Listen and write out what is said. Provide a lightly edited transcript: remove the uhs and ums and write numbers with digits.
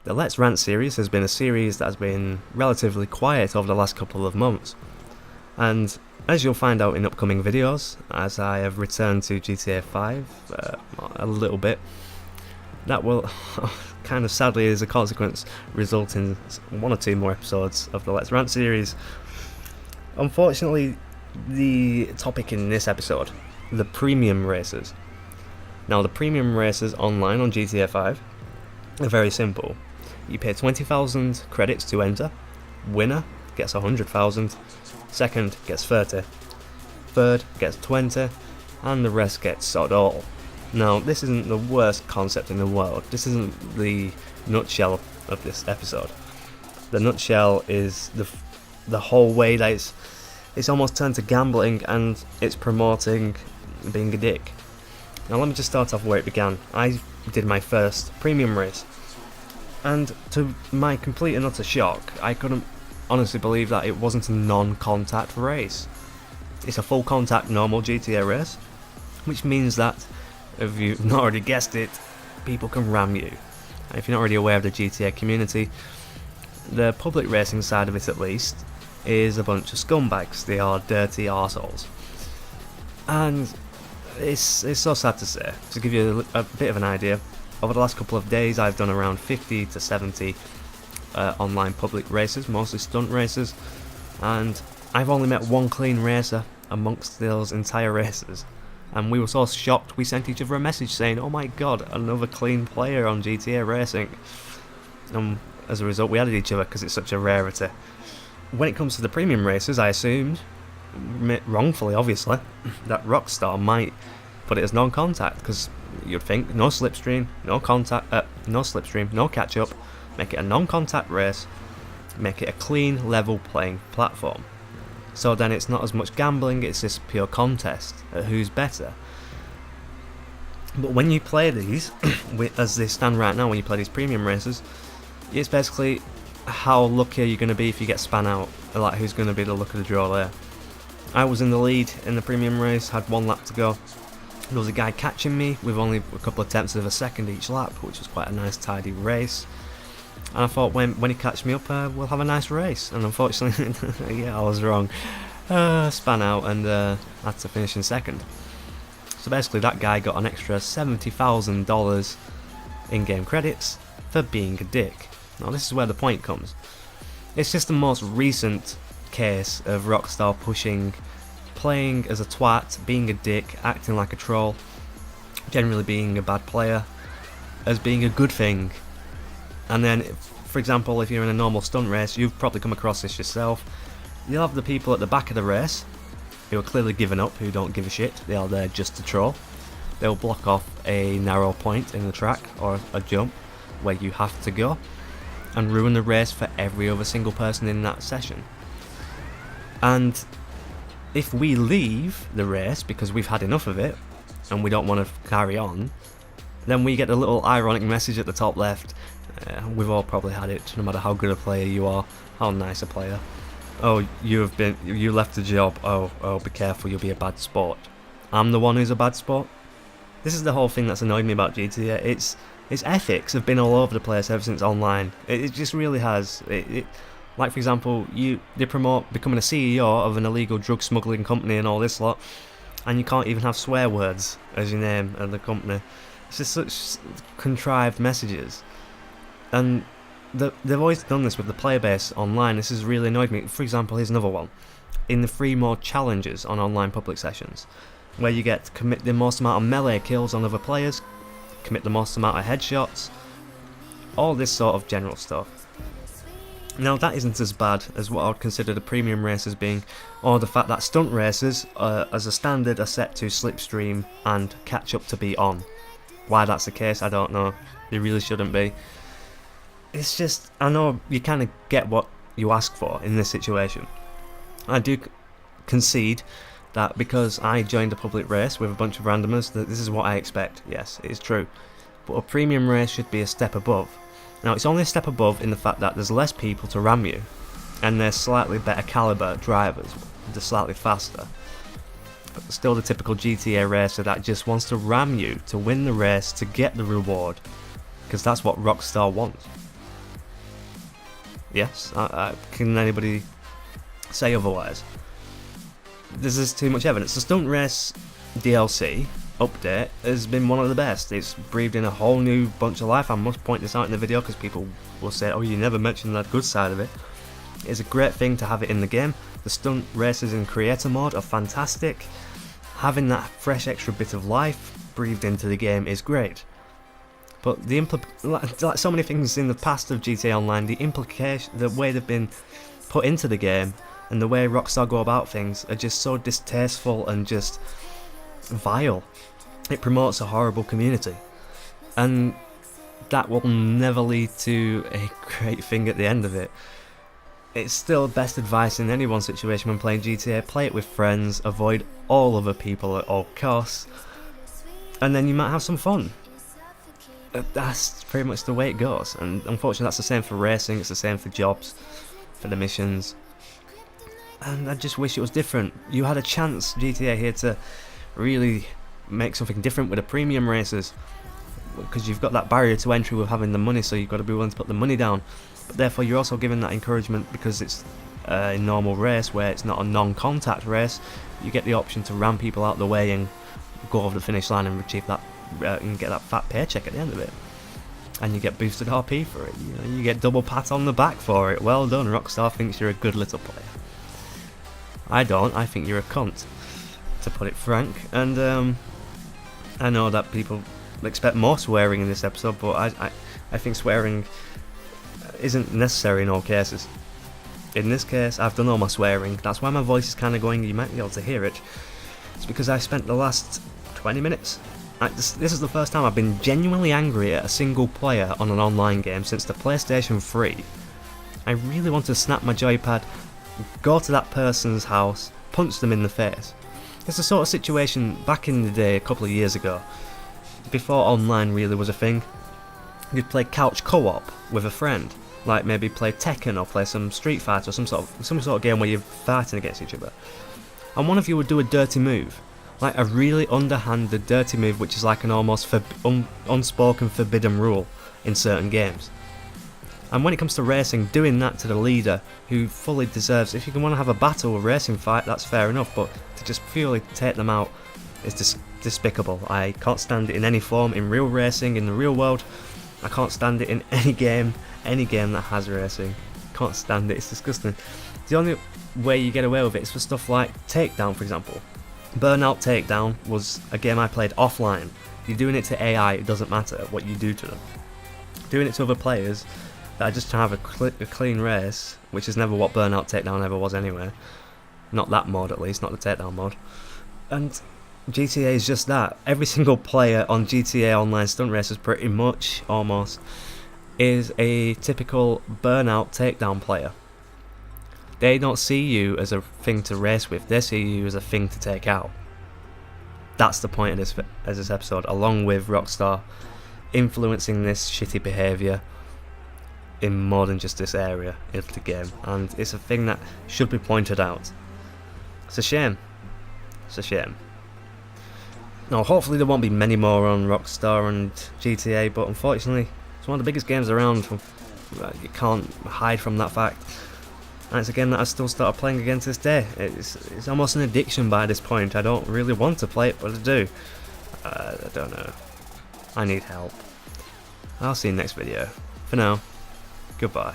The Let's Rant series has been a series that has been relatively quiet over the last couple of months, and as you'll find out in upcoming videos, as I have returned to GTA 5 a little bit, that will kind of sadly as a consequence result in one or two more episodes of the Let's Rant series. Unfortunately, the topic in this episode, the premium races. Now the premium races online on GTA 5 are very simple. You pay 20,000 credits to enter, winner gets 100,000, second gets 30, third gets 20, and the rest gets sod all. Now this isn't the worst concept in the world, this isn't the nutshell of this episode. The nutshell is the whole way that it's almost turned to gambling and it's promoting being a dick. Now let me just start off where it began. I did my first premium race, and to my complete and utter shock, I couldn't honestly believe that it wasn't a non-contact race. It's a full contact normal GTA race, which means that, if you've not already guessed it, people can ram you. And if you're not already aware of the GTA community, the public racing side of it at least is a bunch of scumbags. They are dirty arseholes. And it's so sad to say. To give you a bit of an idea, over the last couple of days I've done around 50 to 70 online public races, mostly stunt races, and I've only met one clean racer amongst those entire races. And we were so shocked we sent each other a message saying, "Oh my god, another clean player on GTA Racing." And as a result we added each other because it's such a rarity. When it comes to the premium races, I assumed, wrongfully obviously, that Rockstar might put it as non-contact, because you'd think no slipstream, no catch-up, make it a non-contact race, make it a clean, level playing platform. So then it's not as much gambling, it's just pure contest at who's better. But when you play these, as they stand right now, when you play these premium races, it's basically how lucky are you going to be if you get span out, like who's going to be the luck of the draw there. I was in the lead in the premium race, had one lap to go. There was a guy catching me with only a couple of tenths of a second each lap, which was quite a nice tidy race. And I thought when he catches me up, we'll have a nice race. And unfortunately, yeah, I was wrong. Span out and had to finish in second. So basically that guy got an extra $70,000 in-game credits for being a dick. Now this is where the point comes. It's just the most recent case of Rockstar pushing playing as a twat, being a dick, acting like a troll, generally being a bad player, as being a good thing. And then, for example, if you're in a normal stunt race, you've probably come across this yourself, you'll have the people at the back of the race who are clearly giving up, who don't give a shit, they are there just to troll. They'll block off a narrow point in the track or a jump where you have to go and ruin the race for every other single person in that session. And if we leave the race because we've had enough of it and we don't want to carry on, then we get a little ironic message at the top left. We've all probably had it, no matter how good a player you are, how nice a player. Oh, you left the job. Oh, be careful, you'll be a bad sport. I'm the one who's a bad sport. This is the whole thing that's annoyed me about GTA. Its ethics have been all over the place ever since online. It just really has. Like for example, they promote becoming a CEO of an illegal drug smuggling company and all this lot, and you can't even have swear words as your name of the company. It's just such contrived messages. And they've always done this with the player base online. This has really annoyed me. For example, here's another one. In the free mode challenges on online public sessions, where you get to commit the most amount of melee kills on other players, commit the most amount of headshots, all this sort of general stuff. Now that isn't as bad as what I would consider the premium races being, or the fact that stunt races as a standard are set to slipstream and catch up to be on. Why that's the case, I don't know. They really shouldn't be. It's just, I know you kind of get what you ask for in this situation. I do concede that because I joined a public race with a bunch of randomers, that this is what I expect. Yes, it is true. But a premium race should be a step above. Now it's only a step above in the fact that there's less people to ram you, and they're slightly better caliber drivers, they're slightly faster. But still the typical GTA racer that just wants to ram you to win the race to get the reward, because that's what Rockstar wants. Yes, can anybody say otherwise? This is too much evidence. The Stunt Race DLC update has been one of the best. It's breathed in a whole new bunch of life. I must point this out in the video because people will say, oh, you never mentioned that good side of it. It's a great thing to have it in the game. The stunt races in creator mode are fantastic. Having that fresh extra bit of life breathed into the game is great. But like so many things in the past of GTA Online, the way they've been put into the game and the way Rockstar go about things are just so distasteful and just vile. It promotes a horrible community, and that will never lead to a great thing at the end of it. It's still best advice in anyone's situation when playing GTA: play it with friends, avoid all other people at all costs, and then you might have some fun. That's pretty much the way it goes, and unfortunately that's the same for racing, it's the same for jobs, for the missions, and I just wish it was different. You had a chance, GTA, here to really make something different with the premium races, because you've got that barrier to entry with having the money, so you've got to be willing to put the money down, but therefore you're also given that encouragement because it's a normal race where it's not a non-contact race. You get the option to ram people out the way and go over the finish line and achieve that and get that fat paycheck at the end of it, and you get boosted RP for it. You know, you get double pat on the back for it. Well done, Rockstar thinks you're a good little player. I don't. I think you're a cunt, to put it frank. And I know that people expect more swearing in this episode, but I think swearing isn't necessary in all cases. In this case, I've done all my swearing. That's why my voice is kind of going. You might be able to hear it. It's because I spent the last 20 minutes. This is the first time I've been genuinely angry at a single player on an online game since the PlayStation 3. I really want to snap my joypad, go to that person's house, punch them in the face. It's the sort of situation back in the day, a couple of years ago, before online really was a thing. You'd play couch co-op with a friend, like maybe play Tekken or play some Street Fighter or some sort of game where you're fighting against each other. And one of you would do a dirty move. Like a really underhanded dirty move, which is like an almost unspoken forbidden rule in certain games. And when it comes to racing, doing that to the leader, who fully deserves, if you want to have a battle, a racing fight, that's fair enough, but to just purely take them out is despicable. I can't stand it in any form, in real racing, in the real world. I can't stand it in any game that has racing. Can't stand it, it's disgusting. The only way you get away with it is for stuff like Takedown, for example. Burnout Takedown was a game I played offline. You're doing it to AI, it doesn't matter what you do to them. Doing it to other players that are just trying to have a clean race, which is never what Burnout Takedown ever was anyway. Not that mod at least, not the Takedown mod. And GTA is just that. Every single player on GTA Online Stunt Races pretty much, almost, is a typical Burnout Takedown player. They don't see you as a thing to race with, they see you as a thing to take out. That's the point of this episode, along with Rockstar influencing this shitty behaviour in more than just this area of the game, and it's a thing that should be pointed out. It's a shame. It's a shame. Now hopefully there won't be many more on Rockstar and GTA, but unfortunately it's one of the biggest games around. You can't hide from that fact. And it's a game that I still started playing again to this day. It's almost an addiction by this point. I don't really want to play it, but I do. I don't know. I need help. I'll see you next video. For now, goodbye.